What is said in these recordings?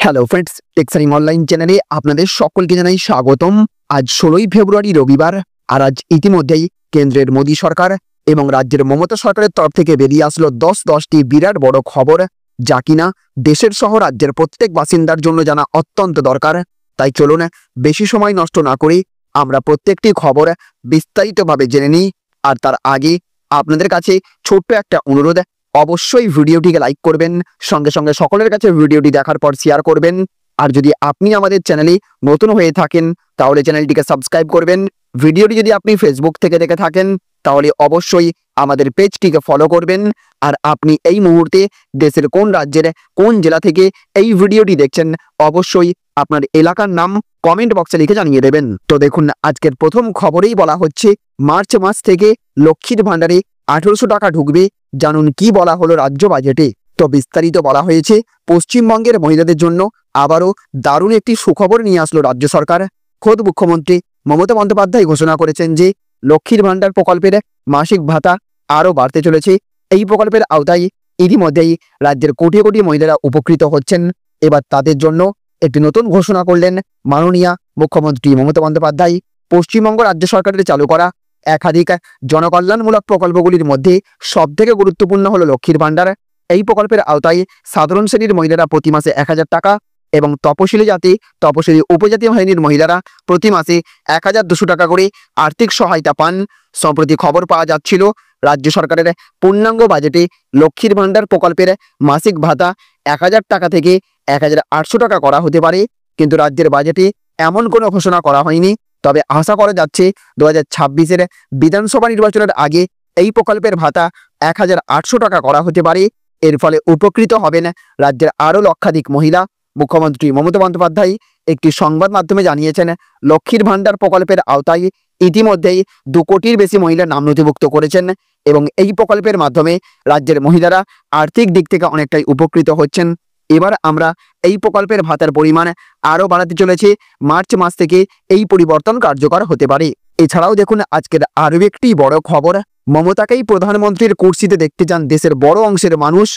Hello friends, টেক্সারিং online চ্যানেলে আপনাদের সকলকে জানাই স্বাগতম। আজ 16ই ফেব্রুয়ারি রবিবার। আর আজ ইতিমধ্যেই কেন্দ্রের মোদী সরকার এবং রাজ্যের মমতা সরকারের তরফ থেকে বেরিয়ে আসলো 10টি বিরাট বড় খবর, যা কিনা দেশের সহ রাজ্যের প্রত্যেক বাসিন্দার জন্য জানা অত্যন্ত দরকার। তাই চলুন বেশি সময় নষ্ট না করে আমরা প্রত্যেকটি খবর বিস্তারিতভাবে জেনে নিই। আর তার আগে আপনাদের কাছে ছোট্ট একটা অনুরোধ, অবশ্যই ভিডিওটিকে লাইক করবেন, সঙ্গে সঙ্গে সকলের কাছে ভিডিওটি দেখার পর শেয়ার করবেন। আর যদি আপনি আমাদের চ্যানেলে নতুন হয়ে থাকেন তাহলে চ্যানেলটিকে সাবস্ক্রাইব করবেন। ভিডিওটি যদি আপনি ফেসবুক থেকে দেখে থাকেন তাহলে অবশ্যই আমাদের পেজটিকে ফলো করবেন। আর আপনি এই মুহূর্তে দেশের কোন রাজ্যের কোন জেলা থেকে এই ভিডিওটি দেখছেন অবশ্যই আপনার এলাকার নাম কমেন্ট বক্সে লিখে জানিয়ে দেবেন। তো দেখুন, আজকের প্রথম খবরেই বলা হচ্ছে মার্চ মাস থেকে লক্ষ্মীর ভাণ্ডারে 1800 টাকা ঢুকবে। জানুন কি বলা হলো রাজ্য বাজেটে। তো বিস্তারিত বলা হয়েছে, পশ্চিমবঙ্গের মহিলাদের জন্য আবারও দারুণ একটি সুখবর নিয়ে আসলো রাজ্য সরকার। খোদ মুখ্যমন্ত্রী মমতা বন্দ্যোপাধ্যায় ঘোষণা করেছেন যে লক্ষ্মীর ভাণ্ডার প্রকল্পের মাসিক ভাতা আরও বাড়তে চলেছে। এই প্রকল্পের আওতায় ইতিমধ্যেই রাজ্যের কোটি কোটি মহিলারা উপকৃত হচ্ছেন। এবার তাদের জন্য একটি নতুন ঘোষণা করলেন মাননীয়া মুখ্যমন্ত্রী মমতা বন্দ্যোপাধ্যায়। পশ্চিমবঙ্গ রাজ্য সরকারের চালু করা একাধিক জনকল্যাণমূলক প্রকল্পগুলির মধ্যে সবথেকে গুরুত্বপূর্ণ হলো লক্ষ্মীর ভাণ্ডার। এই প্রকল্পের আওতায় সাধারণ শ্রেণীর মহিলারা প্রতি মাসে 1000 টাকা এবং তপশিলি জাতি তপশিলি উপজাতি বাহিনীর মহিলারা প্রতি মাসে 1200 টাকা করে আর্থিক সহায়তা পান। সম্প্রতি খবর পাওয়া যাচ্ছিল রাজ্য সরকারের পূর্ণাঙ্গ বাজেটে লক্ষ্মীর ভাণ্ডার প্রকল্পের মাসিক ভাতা 1000 টাকা থেকে 1800 টাকা করা হতে পারে, কিন্তু রাজ্যের বাজেটে এমন কোনো ঘোষণা করা হয়নি। তবে আশা করা যাচ্ছে 2026-এর বিধানসভা নির্বাচনের আগে এই প্রকল্পের ভাতা 1800 টাকা করা হতে পারে। এর ফলে উপকৃত হবেন রাজ্যের আরও লক্ষাধিক মহিলা। মুখ্যমন্ত্রী মমতা বন্দ্যোপাধ্যায় একটি সংবাদ মাধ্যমে জানিয়েছেন, লক্ষ্মীর ভাণ্ডার প্রকল্পের আওতায় ইতিমধ্যেই 2 কোটির বেশি মহিলা নাম নথিভুক্ত করেছেন এবং এই প্রকল্পের মাধ্যমে রাজ্যের মহিলারা আর্থিক দিক থেকে অনেকটাই উপকৃত হচ্ছেন। এবার আমরা এই প্রকল্পের ভাতার পরিমাণ আরও বাড়াতে চলেছে। মার্চ মাস থেকে এই পরিবর্তন কার্যকর হতে পারে। এছাড়াও দেখুন, আজকের আরও একটি বড় খবর, মমতাকেই প্রধানমন্ত্রীর কুর্সিতে দেখতে চান দেশের বড় অংশের মানুষ,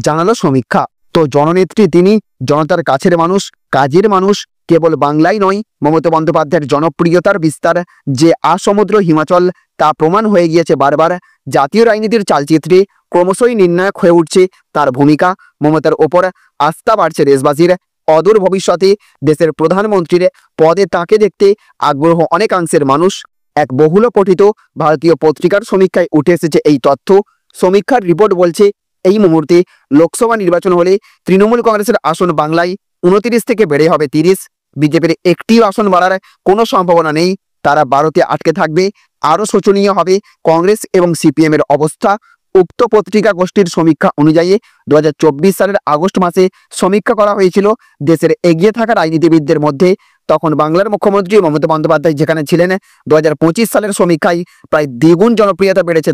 জানালো সমীক্ষা। তো জননেত্রী তিনি, জনতার কাছের মানুষ, কাজের মানুষ। কেবল বাংলায় নয়, মমতা বন্দ্যোপাধ্যায়ের জনপ্রিয়তার বিস্তার যে আসমুদ্র হিমাচল তা প্রমাণ হয়ে গিয়েছে বারবার। জাতীয় রাজনীতির চালচিত্রে ক্রমশই নির্ণায়ক হয়ে উঠছে তার ভূমিকা। মমতার ওপর আস্থা বাড়ছে দেশবাসীর। অদূর ভবিষ্যতে দেশের প্রধানমন্ত্রীর পদে তাকে দেখতে আগ্রহ অনেকাংশের মানুষ। এক বহুল পঠিত ভারতীয় পত্রিকার সমীক্ষায় উঠে এসেছে এই তথ্য। সমীক্ষার রিপোর্ট বলছে, এই মুহূর্তে লোকসভা নির্বাচন হলে তৃণমূল কংগ্রেসের আসন বাংলায় 29 থেকে বেড়ে হবে 30। বিজেপির একটিও আসন বাড়ার কোনো সম্ভাবনা নেই, তারা 12তে আটকে থাকবে। আরও শোচনীয় হবে কংগ্রেস এবং সিপিএম এর অবস্থা। উক্ত পত্রিকা গোষ্ঠীর সমীক্ষা অনুযায়ী 2024 সালের আগস্ট মাসে সমীক্ষা করা হয়েছিল দেশের এগিয়ে থাকা রাজনীতিবিদদের মধ্যে। তখন বাংলার মুখ্যমন্ত্রী মমতা বন্দ্যোপাধ্যায় যেখানে ছিলেন, 2025 সালের সমীক্ষায় প্রায় দ্বিগুণ জনপ্রিয়তা বেড়েছে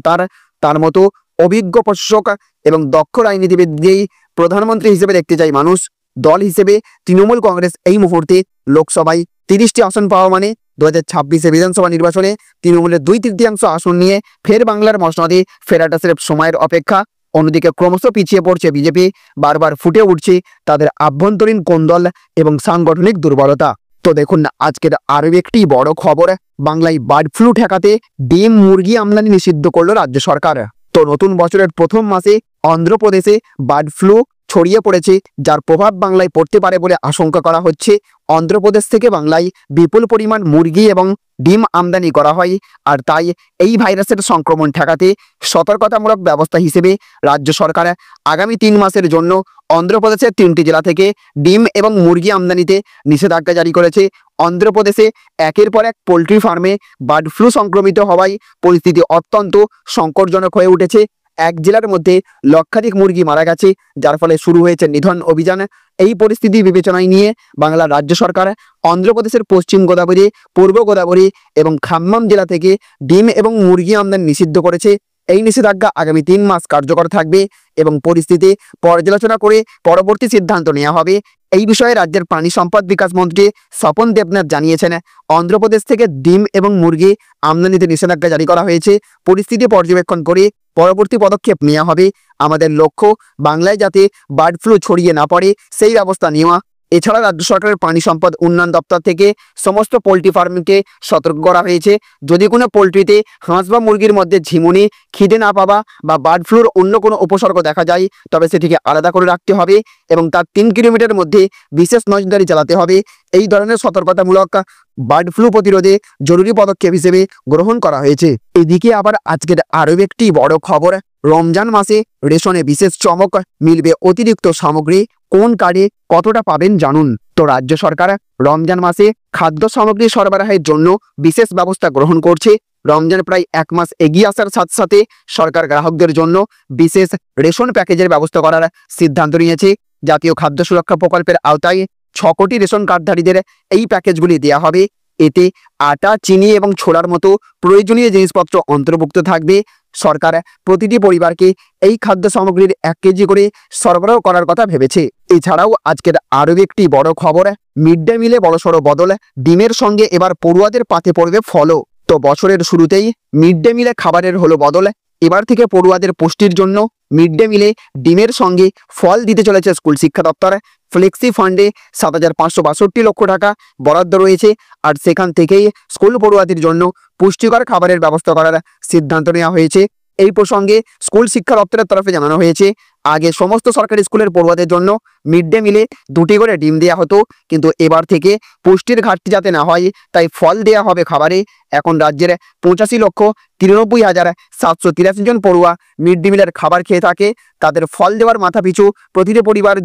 তার মতো অভিজ্ঞ প্রশাসক এবং দক্ষ রাজনীতিবিদকেই প্রধানমন্ত্রী হিসেবে দেখতে চায় মানুষ। দল হিসেবে তৃণমূল কংগ্রেস এই মুহূর্তে লোকসভায় 30টি আসন পাওয়া মানে 2026-এ বিধানসভা নির্বাচনে তৃণমূলের 2/3 আসন নিয়ে ফের বাংলার মসনদে ফেরাটা সির্ফ সময়ের অপেক্ষা। অন্যদিকে ক্রমশ পিছিয়ে পড়ছে বিজেপি। বারবার ফুটে উঠছে তাদের আভ্যন্তরীণ কোন্দল এবং সাংগঠনিক দুর্বলতা। তো দেখুন, আজকের আরও একটি বড় খবর, বাংলায় বার্ড ফ্লু ঠেকাতে ডিম মুরগি আমদানি নিষিদ্ধ করল রাজ্য সরকার। তো নতুন বছরের প্রথম মাসে অন্ধ্রপ্রদেশে বার্ড ফ্লু ছড়িয়ে পড়েছে, যার প্রভাব বাংলায় পড়তে পারে বলে আশঙ্কা করা হচ্ছে। অন্ধ্রপ্রদেশ থেকে বাংলায় বিপুল পরিমাণ মুরগি এবং ডিম আমদানি করা হয়। আর তাই এই ভাইরাসের সংক্রমণ ঠেকাতে সতর্কতামূলক ব্যবস্থা হিসেবে রাজ্য সরকার আগামী 3 মাসের জন্য অন্ধ্রপ্রদেশের 3টি জেলা থেকে ডিম এবং মুরগি আমদানিতে নিষেধাজ্ঞা জারি করেছে। অন্ধ্রপ্রদেশে একের পর এক পোলট্রি ফার্মে বার্ড ফ্লু সংক্রমিত হওয়ায় পরিস্থিতি অত্যন্ত সংকটজনক হয়ে উঠেছে। এক জেলার মধ্যে লক্ষাধিক মুরগি মারা গেছে, যার ফলে শুরু হয়েছে নিধন অভিযান। এই পরিস্থিতি বিবেচনায় নিয়ে বাংলার রাজ্য সরকার অন্ধ্রপ্রদেশের পশ্চিম গোদাবরী, পূর্ব গোদাবরী এবং খাম্মাম জেলা থেকে ডিম এবং মুরগি আমদানি নিষিদ্ধ করেছে। এই নিষেধাজ্ঞা আগামী 3 মাস কার্যকর থাকবে এবং পরিস্থিতি পর্যালোচনা করে পরবর্তী সিদ্ধান্ত নেওয়া হবে। এই বিষয়ে রাজ্যের প্রাণী সম্পদ বিকাশ মন্ত্রী স্বপন দেবনাথ জানিয়েছেন, অন্ধ্রপ্রদেশ থেকে ডিম এবং মুরগি আমদানিতে নিষেধাজ্ঞা জারি করা হয়েছে। পরিস্থিতি পর্যবেক্ষণ করে পরবর্তী পদক্ষেপ নেওয়া হবে। আমাদের লক্ষ্য বাংলায় যাতে বার্ড ফ্লু ছড়িয়ে না পড়ে সেই ব্যবস্থা নেওয়া। এছাড়া রাজ্য সরকারের প্রাণী সম্পদ উন্নয়ন দপ্তর থেকে সমস্ত পোলট্রি ফার্মকে সতর্ক করা হয়েছে, যদি কোনো পোলট্রিতে হাঁস বা মুরগির মধ্যে ঝিমুনি, খিদে না পাওয়া বা বার্ড ফ্লুর অন্য কোনো উপসর্গ দেখা যায় তবে সেটিকে আলাদা করে রাখতে হবে এবং তার 3 কিলোমিটার মধ্যে বিশেষ নজরদারি চালাতে হবে। এই ধরনের সতর্কতামূলক বার্ড ফ্লু প্রতিরোধে জরুরি পদক্ষেপ হিসেবে গ্রহণ করা হয়েছে। এদিকে আবার আজকের আরও একটি বড় খবর, রমজান মাসে রেশনে বিশেষ চমক, মিলবে অতিরিক্ত সামগ্রী, কোন কার্ডে কতটা পাবেন জানুন। তো রাজ্য সরকার রমজান মাসে খাদ্য সামগ্রী সরবরাহের জন্য বিশেষ ব্যবস্থা গ্রহণ করছে। রমজান প্রায় 1 মাস এগিয়ে আসার সাথে সাথে সরকার গ্রাহকদের জন্য বিশেষ রেশন প্যাকেজের ব্যবস্থা করার সিদ্ধান্ত নিয়েছে। জাতীয় খাদ্য সুরক্ষা প্রকল্পের আওতায় 6 কোটি রেশন কার্ডধারীদের এই প্যাকেজগুলি দেওয়া হবে। এতে আটা, চিনি এবং ছোলার মতো প্রয়োজনীয় জিনিসপত্র অন্তর্ভুক্ত থাকবে। সরকার প্রতিটি পরিবারকে এই খাদ্য সামগ্রীর 1 কেজি করে সরবরাহ করার কথা ভেবেছে। এছাড়াও আজকের আরও একটি বড় খবর, মিড ডে মিলে বড়সড় বদল, ডিমের সঙ্গে এবার পড়ুয়াদের পাতে পড়বে ফলও। তো বছরের শুরুতেই মিড ডে মিলে খাবারের হলো বদল। এবার থেকে পড়ুয়াদের পুষ্টির জন্য মিড ডে মিলে ডিমের সঙ্গে ফল দিতে চলেছে স্কুল শিক্ষা দপ্তর। ফ্লেক্সি ফান্ডে 7,562 লক্ষ টাকা বরাদ্দ রয়েছে, আর সেখান থেকেই স্কুল পড়ুয়াদের জন্য পুষ্টিকর খাবারের ব্যবস্থা করার সিদ্ধান্ত নেওয়া হয়েছে। এই প্রসঙ্গে স্কুল শিক্ষা দপ্তরের তরফে জানানো হয়েছে, আগে সমস্ত সরকারি স্কুলের পড়ুয়াদের জন্য মিড ডে মিলে 2টি করে ডিম দেওয়া হতো, কিন্তু এবার থেকে পুষ্টির ঘাটতি যাতে না হয় তাই ফল দেওয়া হবে খাবারে। এখন রাজ্যের 85,93,783 জন পড়ুয়া মিড ডে মিলের খাবার খেয়ে থাকে। তাদের ফল দেওয়ার মাথাপিছু প্রতিটি পড়ুয়ার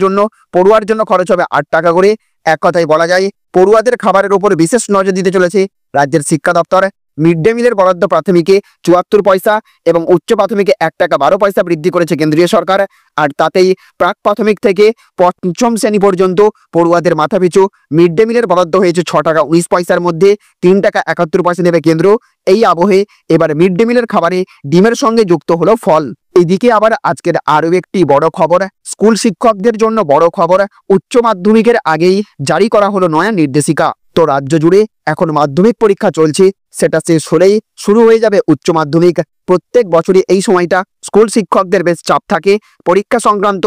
জন্য খরচ হবে 8 টাকা করে। এক কথায় বলা যায়, পড়ুয়াদের খাবারের উপর বিশেষ নজর দিতে চলেছে রাজ্যের শিক্ষা দপ্তর। মিড ডে মিলের বরাদ্দ প্রাথমিকে 74 পয়সা এবং উচ্চ প্রাথমিকে 1 টাকা 12 পয়সা বৃদ্ধি করেছে কেন্দ্রীয় সরকার। আর তাতেই প্রাক প্রাথমিক থেকে 5ম শ্রেণী পর্যন্ত পড়ুয়াদের মাথাপিছু মিড ডে মিলের বরাদ্দ হয়েছে 6 টাকা 19 পয়সার মধ্যে 3 টাকা 71 পয়সা নেবে কেন্দ্র। এই আবহে এবার মিড ডে মিলের খাবারে ডিমের সঙ্গে যুক্ত হলো ফল। এদিকে আবার আজকের আরও একটি বড় খবর, স্কুল শিক্ষকদের জন্য বড় খবর, উচ্চ মাধ্যমিকের আগেই জারি করা হলো নয়া নির্দেশিকা। তো রাজ্য জুড়ে এখন মাধ্যমিক পরীক্ষা চলছে, সেটা শেষ হলেই শুরু হয়ে যাবে উচ্চ মাধ্যমিক। প্রত্যেক বছরই এই সময়টা স্কুল শিক্ষকদের বেশ চাপ থাকে, পরীক্ষা সংক্রান্ত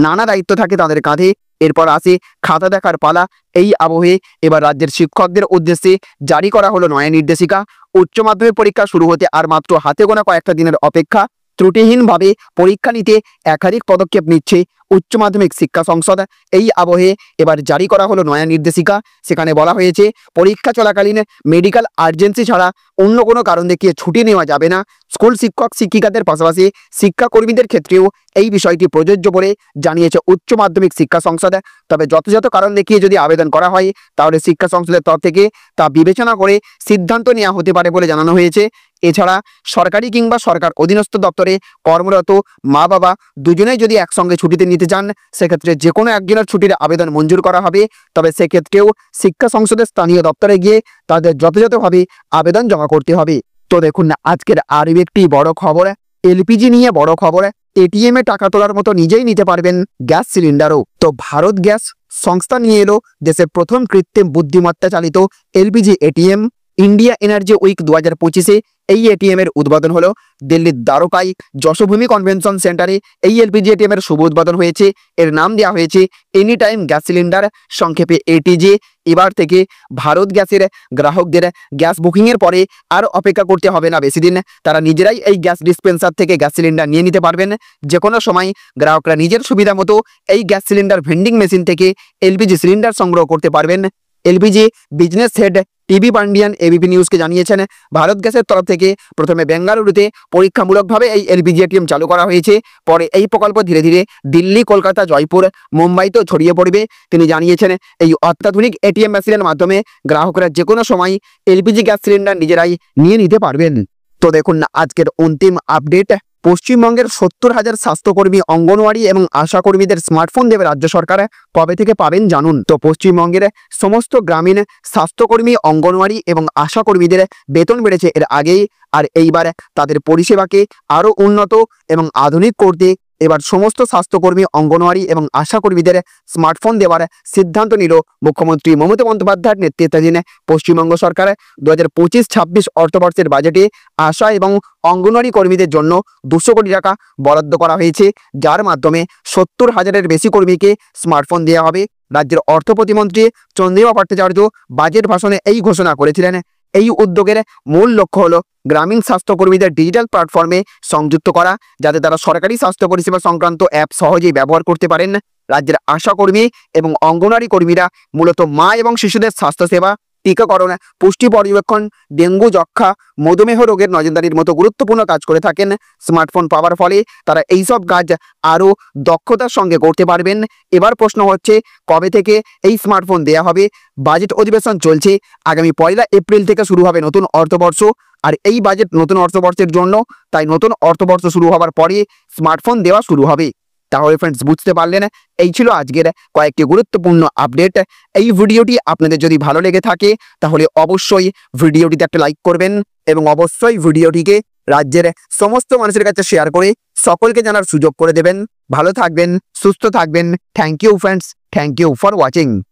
নানা দায়িত্ব থাকে তাদের কাঁধে। এরপর আসে খাতা দেখার পালা। এই আবহে এবার রাজ্যের শিক্ষকদের উদ্দেশ্যে জারি করা হলো নয়া নির্দেশিকা। উচ্চ মাধ্যমিক পরীক্ষা শুরু হতে আর মাত্র হাতে গোনা কয়েকটা দিনের অপেক্ষা। ত্রুটিহীনভাবে পরীক্ষা নিতে একাধিক পদক্ষেপ নিচ্ছে উচ্চ মাধ্যমিক শিক্ষা সংসদ। এই আবহে এবার জারি করা হলো নয়া নির্দেশিকা। সেখানে বলা হয়েছে, পরীক্ষা চলাকালীন মেডিকেল আর্জেন্সি ছাড়া অন্য কোনো কারণ দেখিয়ে ছুটি নেওয়া যাবে না। স্কুল শিক্ষক শিক্ষিকাদের পাশাপাশি শিক্ষাকর্মীদের ক্ষেত্রেও এই বিষয়টি প্রযোজ্য বলে জানিয়েছে উচ্চ মাধ্যমিক শিক্ষা সংসদ। তবে যথাযথ কারণ দেখিয়ে যদি আবেদন করা হয় তাহলে শিক্ষা সংসদের তরফ থেকে তা বিবেচনা করে সিদ্ধান্ত নেওয়া হতে পারে বলে জানানো হয়েছে। এছাড়া সরকারি কিংবা সরকার অধীনস্থ দপ্তরে কর্মরত মা বাবা দুজনেই যদি একসঙ্গে ছুটিতে নিতে চান সেক্ষেত্রে যে কোনো একজনের ছুটির আবেদন মঞ্জুর করা হবে। তবে সেক্ষেত্রেও শিক্ষা সংসদের স্থানীয় দপ্তরে গিয়ে তাদের যথাযথভাবে আবেদন জমা করতে হবে। তো দেখুন না আজকের আরও একটি বড় খবর, এলপিজি নিয়ে বড় খবর, এটিএমে টাকা তোলার মতো নিজেই নিতে পারবেন গ্যাস সিলিন্ডারও। তো ভারত গ্যাস সংস্থা নিয়ে এলো দেশের প্রথম কৃত্রিম বুদ্ধিমত্তা চালিত LPG ATM. India energy week 2025-এ এই এটিএম এর উদ্বোধন হলো দিল্লির দ্বারকায় যশোভূমি কনভেনশন সেন্টারে। এই এলপিজি এটিএম এর শুভ উদ্বোধন হয়েছে। এর নাম দেওয়া হয়েছে এনি টাইম গ্যাস সিলিন্ডার, সংক্ষেপে এটিজি। এবার থেকে ভারত গ্যাসের গ্রাহকদের গ্যাস বুকিংয়ের পরে আর অপেক্ষা করতে হবে না বেশি দিন। তারা নিজেরাই এই গ্যাস ডিসপেন্সার থেকে গ্যাস সিলিন্ডার নিয়ে নিতে পারবেন। যে কোনো সময় গ্রাহকরা নিজের সুবিধা মতো এই গ্যাস সিলিন্ডার ভেন্ডিং মেশিন থেকে এলপিজি সিলিন্ডার সংগ্রহ করতে পারবেন। LPG business head TB Pandian ABP নিউজকে জানিয়েছেন, ভারত গ্যাসের তরফ থেকে প্রথমে বেঙ্গালুরুতে পরীক্ষামূলকভাবে এই এলপিজি এটিএম চালু করা হয়েছে। পরে এই প্রকল্প ধীরে ধীরে দিল্লি, কলকাতা, জয়পুর, মুম্বাইতেও ছড়িয়ে পড়বে। তিনি জানিয়েছেন, এই অত্যাধুনিক এটিএম মেশিনের মাধ্যমে গ্রাহকরা যে কোনো সময় এলপিজি গ্যাস সিলিন্ডার নিজেরাই নিয়ে নিতে পারবেন। তো দেখুন না আজকের অন্তিম আপডেট, পশ্চিমবঙ্গের 70,000 স্বাস্থ্যকর্মী, অঙ্গনওয়াড়ি এবং আশা কর্মীদের স্মার্টফোন দেবে রাজ্য সরকার, কবে থেকে পাবেন জানুন। তো পশ্চিমবঙ্গের সমস্ত গ্রামীণ স্বাস্থ্যকর্মী, অঙ্গনওয়াড়ি এবং আশা কর্মীদের বেতন বেড়েছে এর আগেই, আর এইবার তাদের পরিষেবাকে আরও উন্নত এবং আধুনিক করতে এবার সমস্ত স্বাস্থ্যকর্মী, অঙ্গনওয়াড়ি এবং আশা কর্মীদের স্মার্টফোন দেওয়ার সিদ্ধান্ত নিল মুখ্যমন্ত্রী মমতা বন্দ্যোপাধ্যায়ের নেতৃত্বাধীন পশ্চিমবঙ্গ সরকার। 2025-26 অর্থবর্ষের বাজেটে আশা এবং অঙ্গনওয়াড়ি কর্মীদের জন্য 200 কোটি টাকা বরাদ্দ করা হয়েছে, যার মাধ্যমে 70,000-এর বেশি কর্মীকে স্মার্টফোন দেওয়া হবে। রাজ্যের অর্থ প্রতিমন্ত্রী চন্দ্রিমা ভট্টাচার্য বাজেট ভাষণে এই ঘোষণা করেছিলেন। এই উদ্যোগের মূল লক্ষ্য হলো গ্রামীণ স্বাস্থ্যকর্মীদের ডিজিটাল প্ল্যাটফর্মে সংযুক্ত করা, যাতে তারা সরকারি স্বাস্থ্য পরিষেবা সংক্রান্ত অ্যাপ সহজেই ব্যবহার করতে পারেন। রাজ্যের আশাকর্মী এবং অঙ্গনওয়াড়ি কর্মীরা মূলত মা এবং শিশুদের স্বাস্থ্যসেবা, টিকাকরণ, পুষ্টি পর্যবেক্ষণ, ডেঙ্গু, যক্ষা, মধুমেহ রোগের নজরদারির মতো গুরুত্বপূর্ণ কাজ করে থাকেন। স্মার্টফোন পাওয়ার ফলে তারা এইসব কাজ আরও দক্ষতার সঙ্গে করতে পারবেন। এবার প্রশ্ন হচ্ছে, কবে থেকে এই স্মার্টফোন দেয়া হবে? বাজেট অধিবেশন চলছে, আগামী 1 এপ্রিল থেকে শুরু হবে নতুন অর্থবর্ষ। আর এই বাজেট নতুন অর্থবর্ষের জন্য, তাই নতুন অর্থবর্ষ শুরু হওয়ার পরে স্মার্টফোন দেওয়া শুরু হবে। তাহলে ফ্রেন্ডস, বুঝতে পারলেন, এই ছিল আজকের কয়েকটি গুরুত্বপূর্ণ আপডেট। এই ভিডিওটি আপনাদের যদি ভালো লেগে থাকে তাহলে অবশ্যই ভিডিওটিতে একটা লাইক করবেন এবং অবশ্যই ভিডিওটিকে রাজ্যের সমস্ত মানুষের কাছে শেয়ার করে সকলকে জানার সুযোগ করে দেবেন। ভালো থাকবেন, সুস্থ থাকবেন। Thank you friends, thank you for watching.